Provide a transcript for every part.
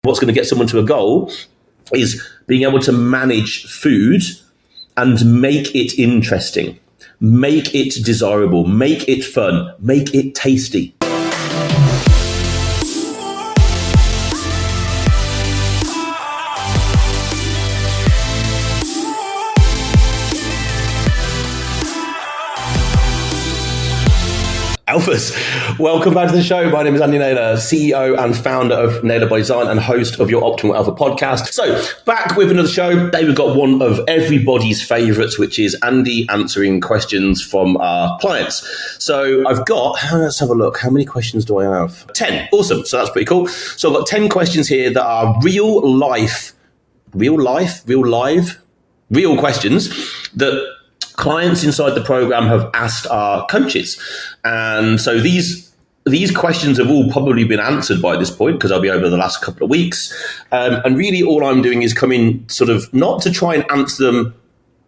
what's going to get someone to a goal is being able to manage food and make it interesting, make it desirable, make it fun, make it tasty. Alphas, welcome back to the show. My name is Andy Naylor, CEO and founder of Naylor by Design and host of your Optimal Alpha podcast. So back with another show. Today we've got one of everybody's favorites, which is Andy answering questions from our clients. So I've got, let's have a look. How many questions do I have? 10. Awesome. So that's pretty cool. So I've got 10 questions here that are real questions that clients inside the program have asked our coaches. And so these questions have all probably been answered by this point because I'll be over the last couple of weeks. And really all I'm doing is coming sort of not to try and answer them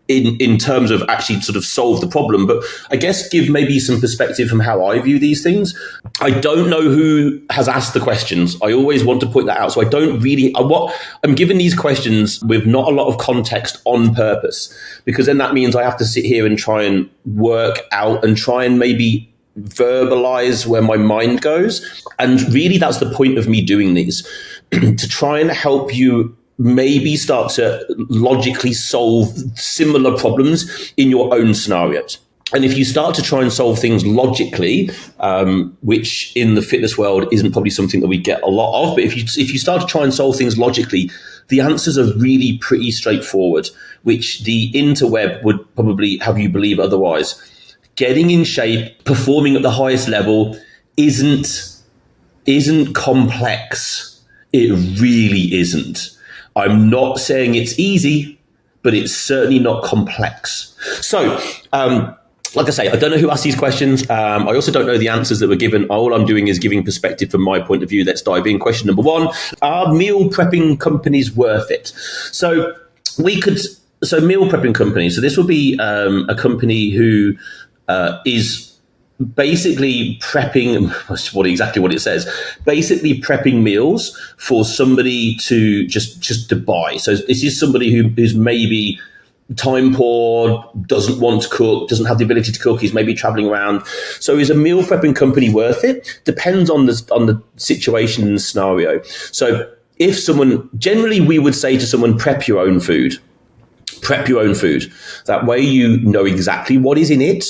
in terms of actually sort of solve the problem, but I guess give maybe some perspective from how I view these things. I don't know who has asked the questions. I always want to point that out. So I'm giving these questions with not a lot of context on purpose, because then that means I have to sit here and try and work out and try and maybe verbalize where my mind goes. And really that's the point of me doing these, to try and help you maybe start to logically solve similar problems in your own scenarios. And if you start to try and solve things logically, which in the fitness world isn't probably something that we get a lot of, but if you start to try and solve things logically, the answers are really pretty straightforward, which the interweb would probably have you believe otherwise. Getting in shape, performing at the highest level isn't complex. It really isn't. I'm not saying it's easy, but it's certainly not complex. So, like I say, I don't know who asked these questions. I also don't know the answers that were given. All I'm doing is giving perspective from my point of view. Let's dive in. Question number 1, are meal prepping companies worth it? So meal prepping companies. So this will be a company who is basically prepping, exactly what it says, basically prepping meals for somebody to just to buy. So this is somebody who's maybe time poor, doesn't want to cook, doesn't have the ability to cook, he's maybe traveling around. So is a meal prepping company worth it? Depends on the situation and the scenario. So if someone, generally we would say to someone, prep your own food. Prep your own food. That way you know exactly what is in it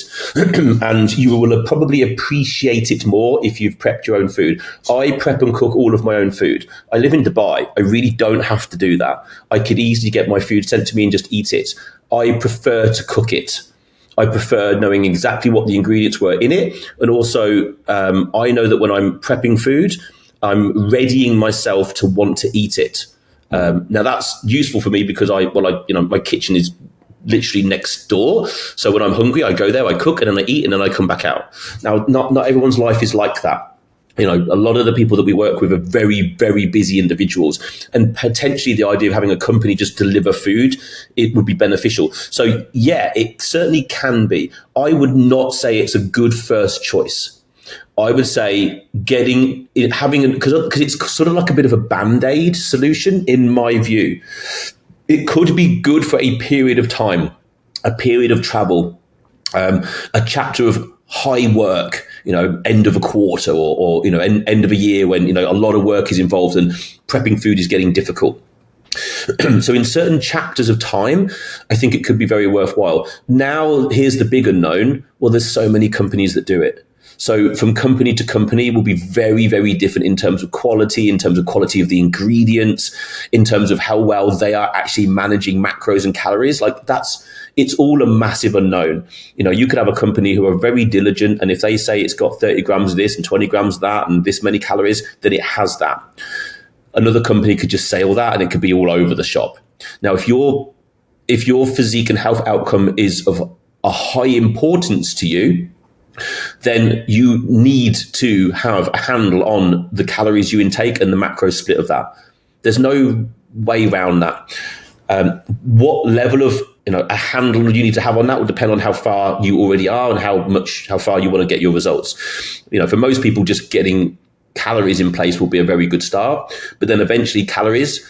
and you will probably appreciate it more if you've prepped your own food. I prep and cook all of my own food. I live in Dubai. I really don't have to do that. I could easily get my food sent to me and just eat it. I prefer to cook it. I prefer knowing exactly what the ingredients were in it. And also I know that when I'm prepping food, I'm readying myself to want to eat it. Now that's useful for me because my kitchen is literally next door. So when I'm hungry, I go there, I cook, and then I eat, and then I come back out. Now, not everyone's life is like that. A lot of the people that we work with are very, very busy individuals, and potentially the idea of having a company just deliver food, it would be beneficial. So yeah, it certainly can be. I would not say it's a good first choice. I would say because it's sort of like a bit of a Band-Aid solution in my view. It could be good for a period of time, a period of travel, a chapter of high work, end of a quarter or end of a year when, a lot of work is involved and prepping food is getting difficult. So in certain chapters of time, I think it could be very worthwhile. Now, here's the big unknown. Well, there's so many companies that do it. So from company to company will be very, very different in terms of quality of the ingredients, in terms of how well they are actually managing macros and calories. It's all a massive unknown. You could have a company who are very diligent, and if they say it's got 30 grams of this and 20 grams of that and this many calories, then it has that. Another company could just say all that and it could be all over the shop. Now, if your physique and health outcome is of a high importance to you, then you need to have a handle on the calories you intake and the macro split of that. There's no way around that. What level of a handle you need to have on that will depend on how far you already are and how far you want to get your results. For most people, just getting calories in place will be a very good start, but then eventually calories,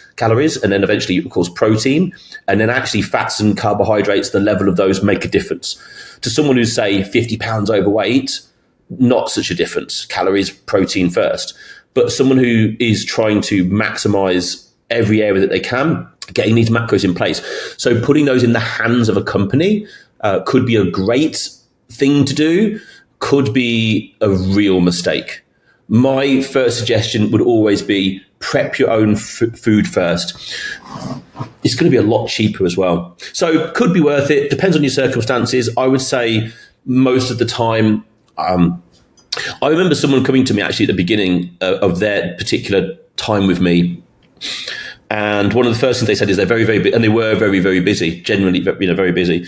and then eventually, of course, protein, and then actually fats and carbohydrates, the level of those make a difference. To someone who's, say, 50 pounds overweight, not such a difference. Calories, protein first. But someone who is trying to maximize every area that they can, getting these macros in place. So putting those in the hands of a company could be a great thing to do, could be a real mistake. My first suggestion would always be prep your own food first. It's going to be a lot cheaper as well. So could be worth it. Depends on your circumstances. I would say most of the time, I remember someone coming to me actually at the beginning of their particular time with me. And one of the first things they said is they're very, very busy, and they were very, very busy, generally, very busy,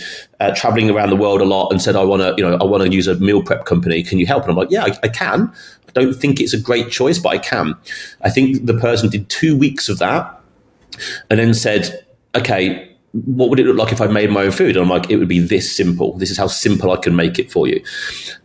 traveling around the world a lot, and said, I want to use a meal prep company. Can you help? And I'm like, yeah, I can. I don't think it's a great choice, but I can. I think the person did 2 weeks of that and then said, okay, what would it look like if I made my own food? And I'm like, it would be this simple. This is how simple I can make it for you.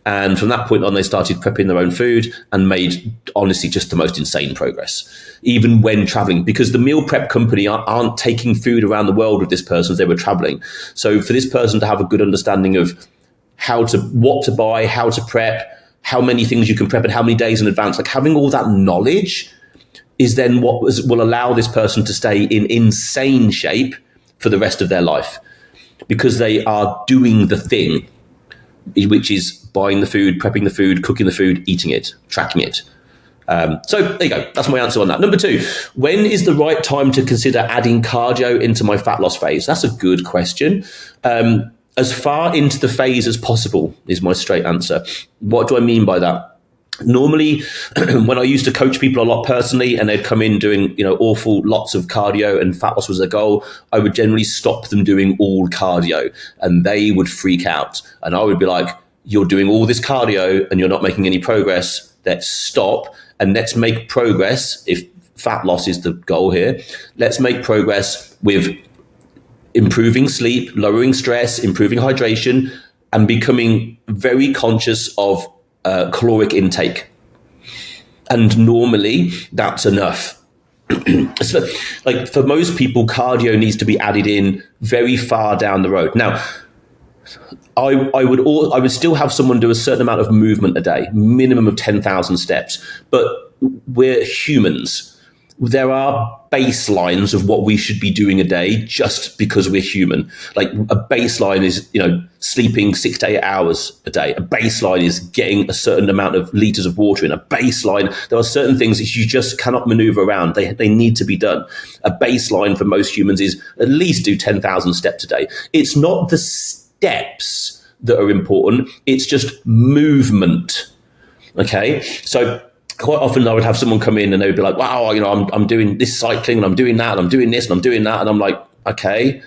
And from that point on, they started prepping their own food and made, honestly, just the most insane progress, even when traveling, because the meal prep company aren't taking food around the world with this person as they were traveling. So for this person to have a good understanding of what to buy, how to prep, how many things you can prep and how many days in advance, like having all that knowledge is then what will allow this person to stay in insane shape for the rest of their life, because they are doing the thing, which is buying the food, prepping the food, cooking the food, eating it, tracking it. So there you go. That's my answer on that. Number 2, when is the right time to consider adding cardio into my fat loss phase? That's a good question. As far into the phase as possible is my straight answer. What do I mean by that? Normally, when I used to coach people a lot personally and they'd come in doing, awful lots of cardio and fat loss was their goal, I would generally stop them doing all cardio and they would freak out. And I would be like, you're doing all this cardio and you're not making any progress. Let's stop and let's make progress. If fat loss is the goal here, let's make progress with improving sleep, lowering stress, improving hydration, and becoming very conscious of caloric intake. And normally that's enough. So, like for most people, cardio needs to be added in very far down the road. Now, I would still have someone do a certain amount of movement a day, minimum of 10,000 steps, but we're humans. There are baselines of what we should be doing a day just because we're human. Like a baseline is, sleeping 6 to 8 hours a day. A baseline is getting a certain amount of liters of water in. A baseline, there are certain things that you just cannot maneuver around. They need to be done. A baseline for most humans is at least do 10,000 steps a day. It's not the steps that are important. It's just movement. Okay. So quite often I would have someone come in and they would be like, wow, I'm doing this cycling and I'm doing that and I'm doing this and I'm doing that. And I'm like, okay,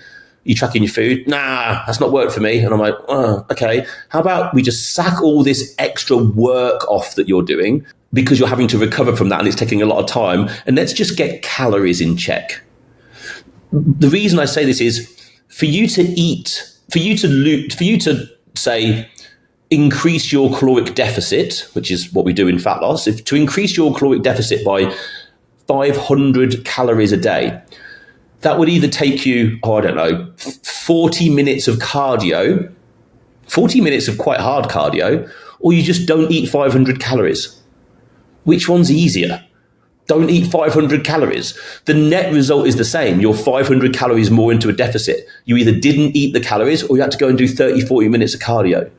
you tracking your food? Nah, that's not worked for me. And I'm like, oh, okay. How about we just sack all this extra work off that you're doing because you're having to recover from that and it's taking a lot of time, and let's just get calories in check. The reason I say this is for you to say, increase your caloric deficit, which is what we do in fat loss, to increase your caloric deficit by 500 calories a day, that would either take you, 40 minutes of cardio, 40 minutes of quite hard cardio, or you just don't eat 500 calories. Which one's easier? Don't eat 500 calories. The net result is the same. You're 500 calories more into a deficit. You either didn't eat the calories or you had to go and do 30, 40 minutes of cardio.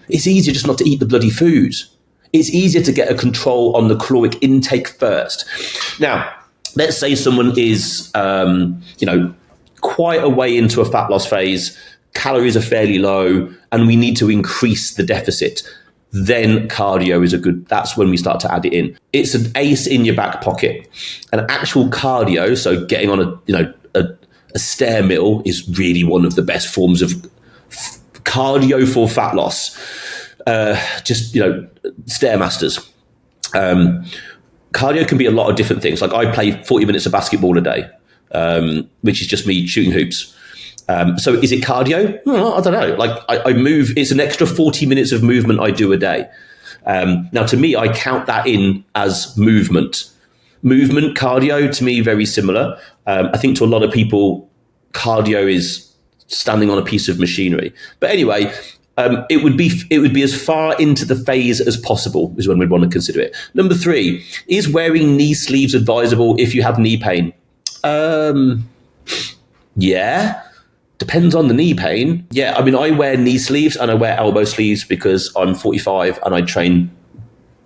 It's easier just not to eat the bloody food. It's easier to get a control on the caloric intake first. Now, let's say someone is, quite a way into a fat loss phase, calories are fairly low, and we need to increase the deficit. Then cardio is that's when we start to add it in. It's an ace in your back pocket. An actual cardio, so getting on a stair mill is really one of the best forms of cardio for fat loss. Stairmasters. Cardio can be a lot of different things. Like I play 40 minutes of basketball a day, which is just me shooting hoops. So is it cardio? I don't know. Like I move, it's an extra 40 minutes of movement I do a day. Now, to me, I count that in as movement. Movement, cardio, to me, very similar. I think to a lot of people, cardio is standing on a piece of machinery. But anyway, it would be as far into the phase as possible is when we'd want to consider it. Number 3, is wearing knee sleeves advisable if you have knee pain? Yeah. Depends on the knee pain. Yeah, I mean, I wear knee sleeves and I wear elbow sleeves because I'm 45 and I train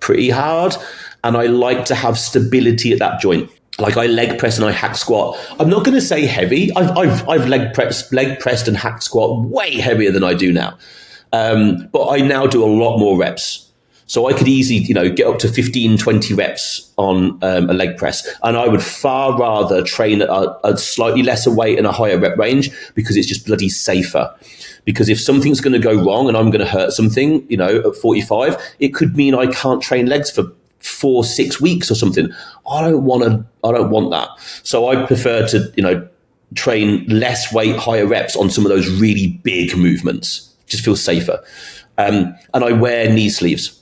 pretty hard and I like to have stability at that joint. Like I leg press and I hack squat. I'm not going to say heavy. I've leg pressed and hack squat way heavier than I do now. But I now do a lot more reps. So I could easily, get up to 15, 20 reps on a leg press. And I would far rather train at a slightly lesser weight and a higher rep range because it's just bloody safer. Because if something's going to go wrong and I'm going to hurt something, at 45, it could mean I can't train legs for 4-6 weeks or something. I don't want that. So I prefer to, train less weight, higher reps on some of those really big movements. Just feels safer. And I wear knee sleeves.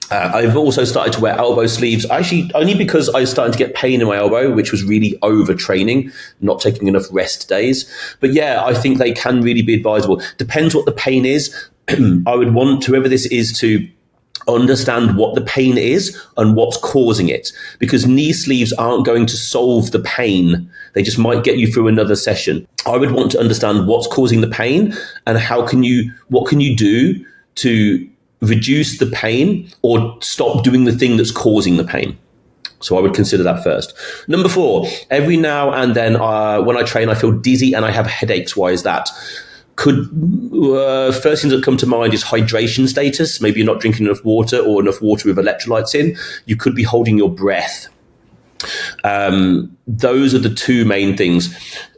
I've also started to wear elbow sleeves, actually only because I was starting to get pain in my elbow, which was really overtraining, not taking enough rest days. But yeah, I think they can really be advisable. Depends what the pain is. I would want whoever this is to understand what the pain is and what's causing it, because knee sleeves aren't going to solve the pain. They just might get you through another session. I would want to understand what's causing the pain and what can you do to reduce the pain or stop doing the thing that's causing the pain. So I would consider that first. Number 4, every now and then when I train, I feel dizzy and I have headaches. Why is that? First things that come to mind is hydration status. Maybe you're not drinking enough water or enough water with electrolytes in. You could be holding your breath. Those are the 2 main things.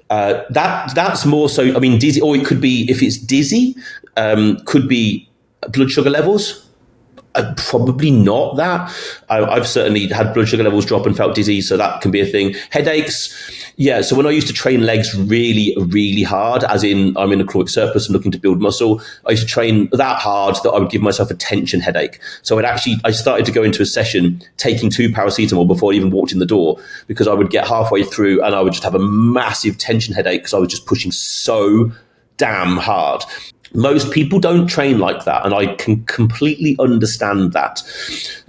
That's more so, dizzy, or it could be, if it's dizzy, could be blood sugar levels. Probably not that. I've certainly had blood sugar levels drop and felt dizzy, so that can be a thing. Headaches, yeah. So when I used to train legs really, really hard, as in I'm in a caloric surplus and looking to build muscle, I used to train that hard that I would give myself a tension headache. So I started to go into a session taking 2 paracetamol before I even walked in the door, because I would get halfway through and I would just have a massive tension headache because I was just pushing so damn hard. Most people don't train like that, and I can completely understand that.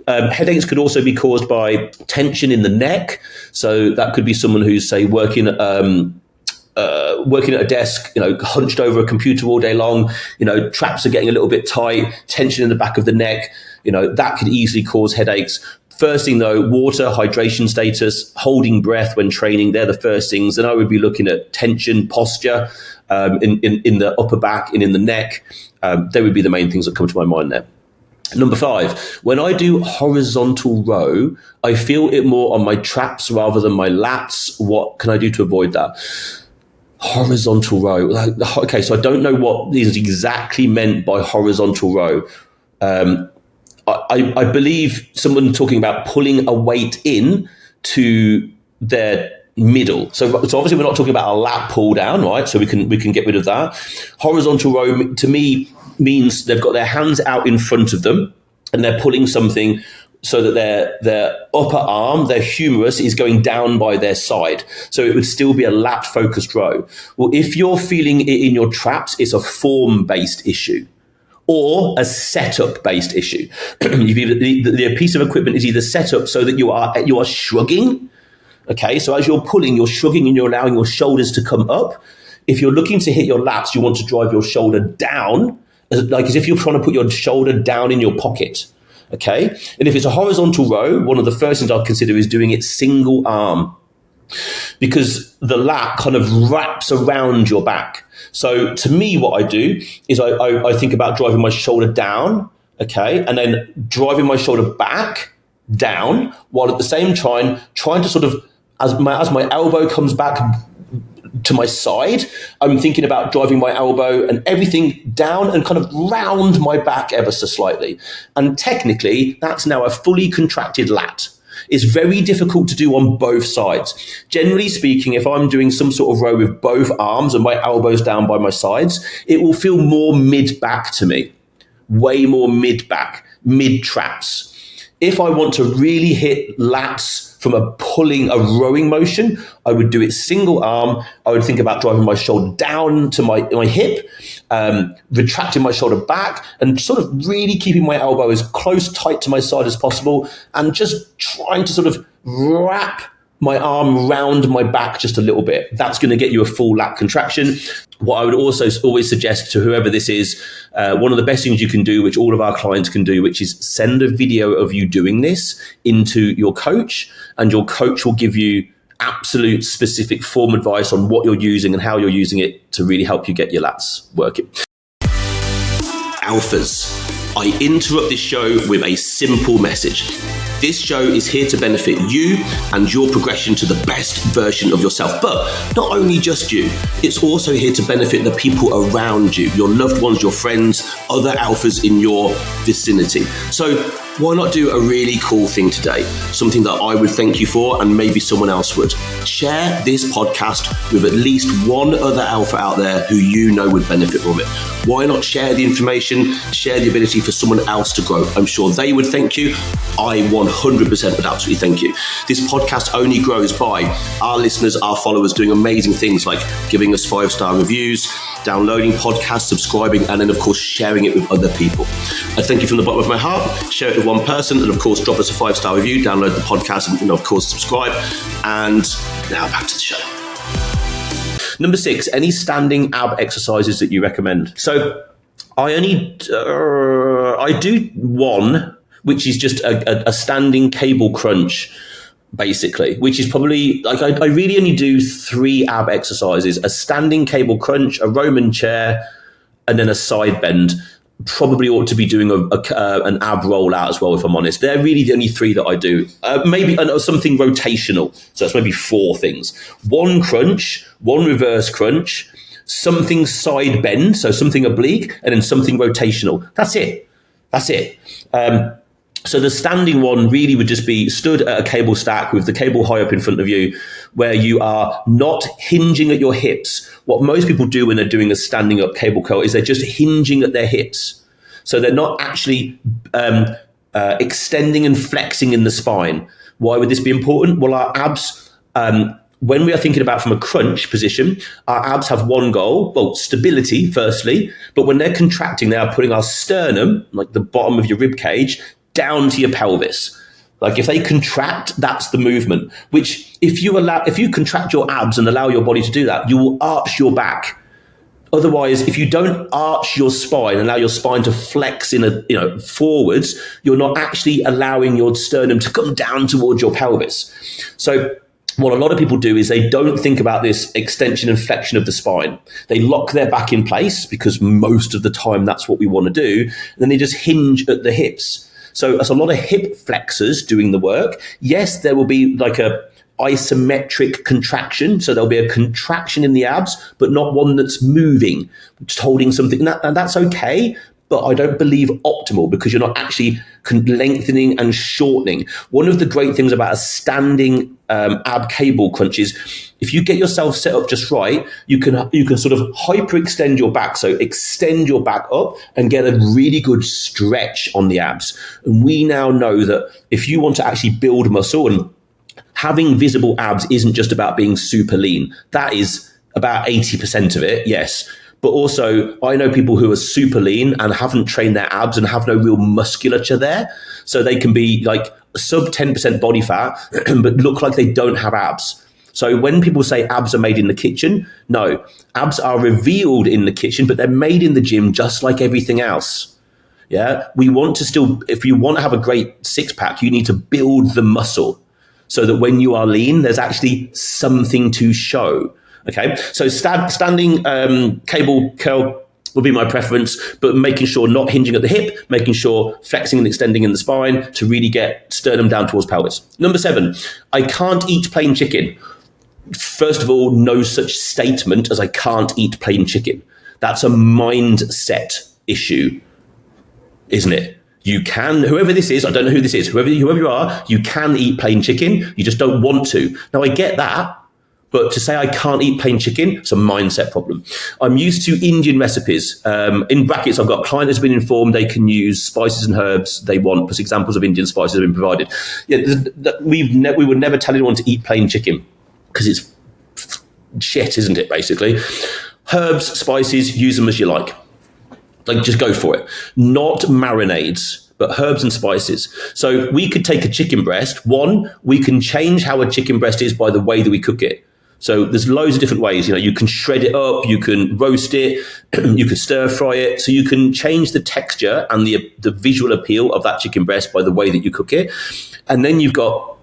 Headaches could also be caused by tension in the neck. So that could be someone who's, say, working at a desk, hunched over a computer all day long, traps are getting a little bit tight, tension in the back of the neck, that could easily cause headaches. First thing though, water, hydration status, holding breath when training, they're the first things. And I would be looking at tension, posture, in the upper back and in the neck. They would be the main things that come to my mind there. Number 5, when I do horizontal row, I feel it more on my traps rather than my lats. What can I do to avoid that? Horizontal row. Okay, so I don't know what is exactly meant by horizontal row. I believe someone talking about pulling a weight in to their middle. So obviously we're not talking about a lat pull down, right? So we can get rid of that. Horizontal row to me means they've got their hands out in front of them and they're pulling something so that their upper arm, their humerus, is going down by their side. So it would still be a lat focused row. Well, if you're feeling it in your traps, it's a form based issue or a setup based issue. The piece of equipment is either set up so that you are shrugging. Okay, so as you're pulling, you're shrugging and you're allowing your shoulders to come up. If you're looking to hit your lats, you want to drive your shoulder down, as if you're trying to put your shoulder down in your pocket. Okay, and if it's a horizontal row, one of the first things I'll consider is doing it single arm, because the lat kind of wraps around your back. So to me, what I do is I think about driving my shoulder down, okay, and then driving my shoulder back down, while at the same time trying to sort of, as my elbow comes back to my side, I'm thinking about driving my elbow and everything down and kind of round my back ever so slightly. And technically, that's now a fully contracted lat. It's very difficult to do on both sides. Generally speaking, if I'm doing some sort of row with both arms and my elbows down by my sides, it will feel more mid-back to me, way more mid-back. mid traps. If I want to really hit lats from a rowing motion, I would do it single arm. I would think about driving my shoulder down to my hip, retracting my shoulder back, and sort of really keeping my elbow as close, tight to my side as possible, and just trying to sort of wrap my arm round my back just a little bit. That's going to get you a full lat contraction. What I would also always suggest to whoever this is, one of the best things you can do, which all of our clients can do, which is send a video of you doing this into your coach, and your coach will give you absolute specific form advice on what you're using and how you're using it to really help you get your lats working. Alphas. I interrupt this show with a simple message. This show is here to benefit you and your progression to the best version of yourself. But not only just you, it's also here to benefit the people around you, your loved ones, your friends, other alphas in your vicinity. So why not do a really cool thing today? Something that I would thank you for, and maybe someone else would. Share this podcast with at least one other alpha out there who you know would benefit from it. Why not share the information, share the ability for someone else to grow? I'm sure they would thank you. I 100% would absolutely thank you. This podcast only grows by our listeners, our followers doing amazing things like giving us 5-star reviews, downloading podcasts, subscribing, and then of course sharing it with other people. I thank you from the bottom of my heart. Share it with one person, and of course drop us a 5-star review, download the podcast, and of course subscribe. And now back to the show. Number 6, any standing ab exercises that you recommend? So I do one, which is just a standing cable crunch, basically, which is probably like I really only do 3 ab exercises: a standing cable crunch, a Roman chair, and then a side bend. Probably ought to be doing an ab rollout as well, if I'm honest. They're really the only 3 that I do. Maybe something rotational. So that's maybe 4 things: 1 crunch, 1 reverse crunch, something side bend, so something oblique, and then something rotational. That's it. So the standing one really would just be stood at a cable stack with the cable high up in front of you, where you are not hinging at your hips. What most people do when they're doing a standing up cable curl is they're just hinging at their hips. So they're not actually extending and flexing in the spine. Why would this be important? Well, our abs, when we are thinking about from a crunch position, our abs have one goal, well, stability firstly, but when they're contracting, they are putting our sternum, like the bottom of your rib cage, down to your pelvis. Like if they contract, that's the movement, which if you contract your abs and allow your body to do that, you will arch your back. Otherwise, if you don't arch your spine, allow your spine to flex forwards, you're not actually allowing your sternum to come down towards your pelvis. So what a lot of people do is they don't think about this extension and flexion of the spine. They lock their back in place because most of the time that's what we want to do. And then they just hinge at the hips. So that's a lot of hip flexors doing the work. Yes, there will be like a isometric contraction. So there'll be a contraction in the abs, but not one that's moving, just holding something. And that's okay, but I don't believe optimal, because you're not actually lengthening and shortening. One of the great things about a standing ab cable crunch is if you get yourself set up just right, you can sort of hyperextend your back. So extend your back up and get a really good stretch on the abs. And we now know that if you want to actually build muscle, and having visible abs isn't just about being super lean. That is about 80% of it, yes. But also, I know people who are super lean and haven't trained their abs and have no real musculature there. So they can be like sub 10% body fat, but look like they don't have abs. So when people say abs are made in the kitchen, no, abs are revealed in the kitchen, but they're made in the gym just like everything else. Yeah, we want to still, if you want to have a great 6-pack, you need to build the muscle so that when you are lean, there's actually something to show. Okay, so standing cable curl will be my preference, but making sure not hinging at the hip, making sure flexing and extending in the spine to really get sternum down towards pelvis. Number 7, I can't eat plain chicken. First of all, no such statement as I can't eat plain chicken. That's a mindset issue, isn't it? You can, whoever this is, I don't know who this is, whoever you are, you can eat plain chicken, you just don't want to. Now, I get that, But to say I can't eat plain chicken, it's a mindset problem. I'm used to Indian recipes. In brackets, I've got a client has been informed they can use spices and herbs they want, because examples of Indian spices have been provided. Yeah, we would never tell anyone to eat plain chicken, because it's shit, isn't it, basically? Herbs, spices, use them as you like. Like, just go for it. Not marinades, but herbs and spices. So we could take a chicken breast. One, we can change how a chicken breast is by the way that we cook it. So there's loads of different ways. You can shred it up, you can roast it, you can stir fry it. So you can change the texture and the visual appeal of that chicken breast by the way that you cook it. And then you've got,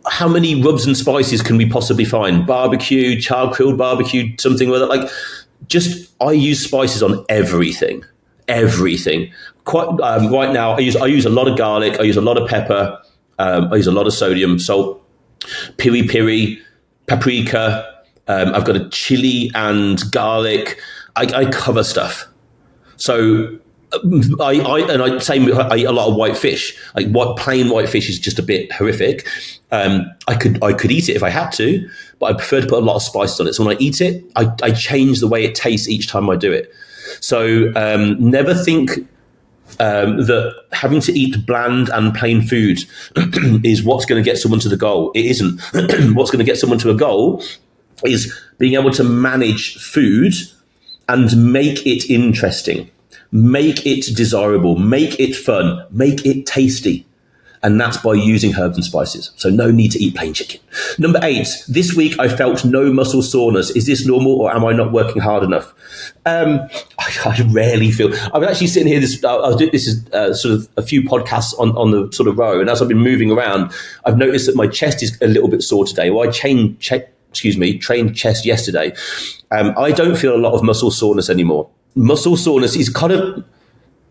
how many rubs and spices can we possibly find? Barbecue, char-grilled barbecue, something like that. Like, I use spices on everything. Right now, I use a lot of garlic, I use a lot of pepper, I use a lot of sodium, salt, piri piri, paprika. I've got a chili and garlic. I cover stuff. So I eat a lot of white fish. Like, plain white fish is just a bit horrific. I could eat it if I had to, but I prefer to put a lot of spices on it. So when I eat it, I change the way it tastes each time I do it. So never think that having to eat bland and plain food is what's going to get someone to the goal. It isn't. What's going to get someone to a goal is being able to manage food and make it interesting, make it desirable, make it fun, make it tasty. And that's by using herbs and spices. So no need to eat plain chicken. Number 8, this week I felt no muscle soreness. Is this normal, or am I not working hard enough? I rarely feel. I'm actually sitting here. This is sort of a few podcasts on the sort of row, and as I've been moving around, I've noticed that my chest is a little bit sore today. Well, I trained chest yesterday. I don't feel a lot of muscle soreness anymore. Muscle soreness is kind of,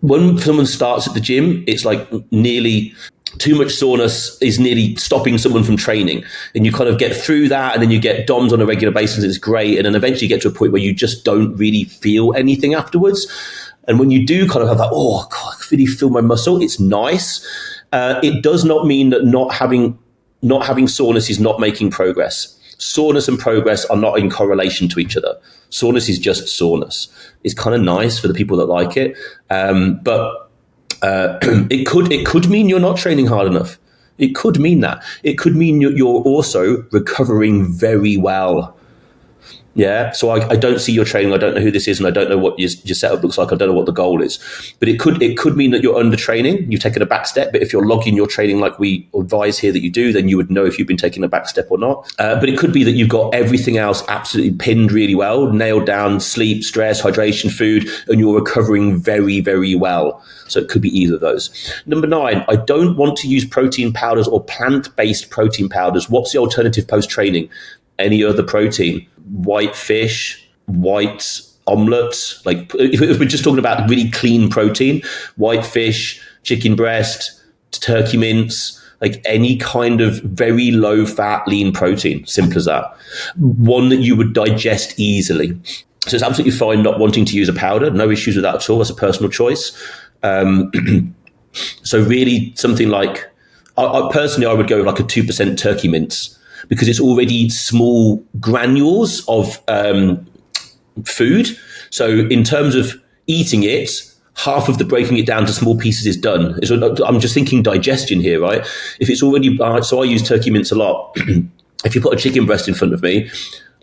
when someone starts at the gym, it's like nearly too much soreness is nearly stopping someone from training. And you kind of get through that, and then you get DOMs on a regular basis. It's great. And then eventually you get to a point where you just don't really feel anything afterwards. And when you do kind of have that, oh God, I really feel my muscle, it's nice. It does not mean that not having soreness is not making progress. Soreness and progress are not in correlation to each other. Soreness is just soreness. It's kind of nice for the people that like it. But it could mean you're not training hard enough. It could mean that. It could mean you're also recovering very well. Yeah. So I don't see your training. I don't know who this is, and I don't know what your setup looks like. I don't know what the goal is. But it could mean that you're under training. You've taken a back step. But if you're logging your training like we advise here that you do, then you would know if you've been taking a back step or not. But it could be that you've got everything else absolutely pinned really well, nailed down: sleep, stress, hydration, food, and you're recovering very, very well. So it could be either of those. Number 9, I don't want to use protein powders or plant-based protein powders. What's the alternative post-training? Any other protein? White fish, white omelette. Like, if we're just talking about really clean protein, white fish, chicken breast, turkey mince, like any kind of very low fat, lean protein. Simple as that. One that you would digest easily. So it's absolutely fine not wanting to use a powder. No issues with that at all. That's a personal choice. So really something like, personally, I would go with like a 2% turkey mince, because it's already small granules of food. So in terms of eating it, half of the breaking it down to small pieces is done. I'm just thinking digestion here, right? If it's already, so I use turkey mince a lot. If you put a chicken breast in front of me,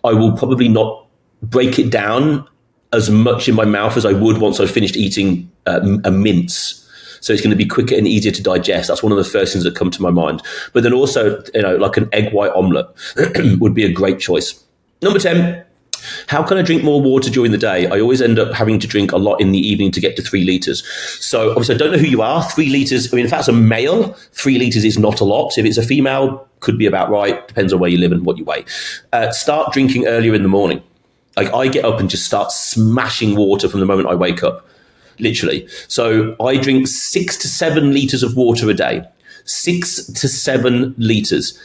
I will probably not break it down as much in my mouth as I would once I've finished eating a mince. So it's going to be quicker and easier to digest. That's one of the first things that come to my mind. But then also, like an egg white omelette would be a great choice. Number 10, how can I drink more water during the day? I always end up having to drink a lot in the evening to get to 3 litres. So obviously, I don't know who you are. 3 litres, I mean, if that's a male, 3 litres is not a lot. So if it's a female, could be about right. Depends on where you live and what you weigh. Start drinking earlier in the morning. Like, I get up and just start smashing water from the moment I wake up. Literally. So I drink 6 to 7 litres of water a day. 6 to 7 litres.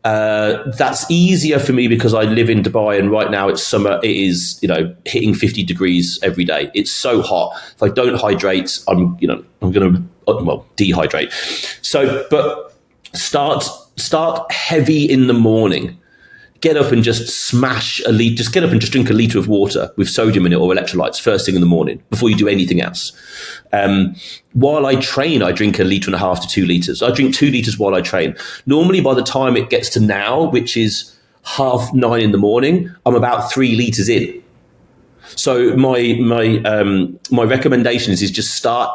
That's easier for me because I live in Dubai, and right now it's summer. It is, hitting 50 degrees every day. It's so hot. If I don't hydrate, I'm going to, dehydrate. So, but start heavy in the morning. get up and just smash a litre, just get up and just drink a litre of water with sodium in it or electrolytes first thing in the morning before you do anything else. While I train, I drink 1.5 litres to 2 litres. I drink 2 litres while I train. Normally by the time it gets to now, which is 9:30 in the morning, I'm about 3 litres in. So my recommendation is just start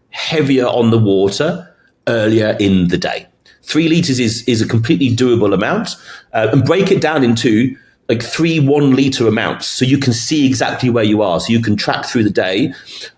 heavier on the water earlier in the day. 3 litres is a completely doable amount, and break it down into like 3 1-litre amounts so you can see exactly where you are, so you can track through the day.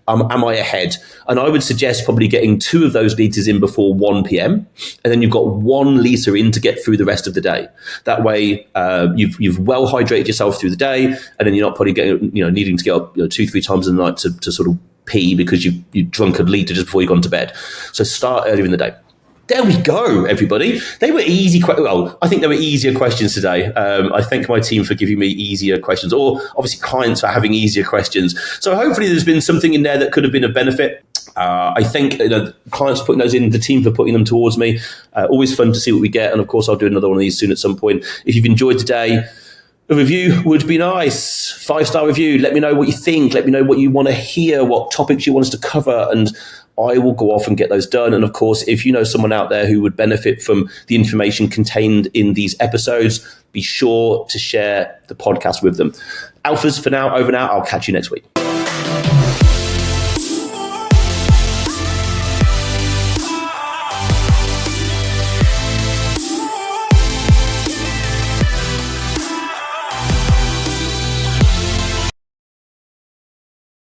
Am I ahead? And I would suggest probably getting 2 of those litres in before 1 p.m. and then you've got 1 litre in to get through the rest of the day. That way you've well hydrated yourself through the day, and then you're not probably getting, needing to get up 2-3 times in the night to sort of pee because you've drunk a litre just before you've gone to bed. So start earlier in the day. There we go, everybody. They were easy. Well, I think they were easier questions today. I thank my team for giving me easier questions, or obviously clients for having easier questions. So hopefully there's been something in there that could have been of benefit. I thank clients putting those in, the team for putting them towards me. Always fun to see what we get. And of course, I'll do another one of these soon at some point. If you've enjoyed today, a review would be nice. 5-star review. Let me know what you think. Let me know what you want to hear, what topics you want us to cover, and I will go off and get those done. And of course, if you know someone out there who would benefit from the information contained in these episodes, be sure to share the podcast with them. Alphas for now, over now. I'll catch you next week.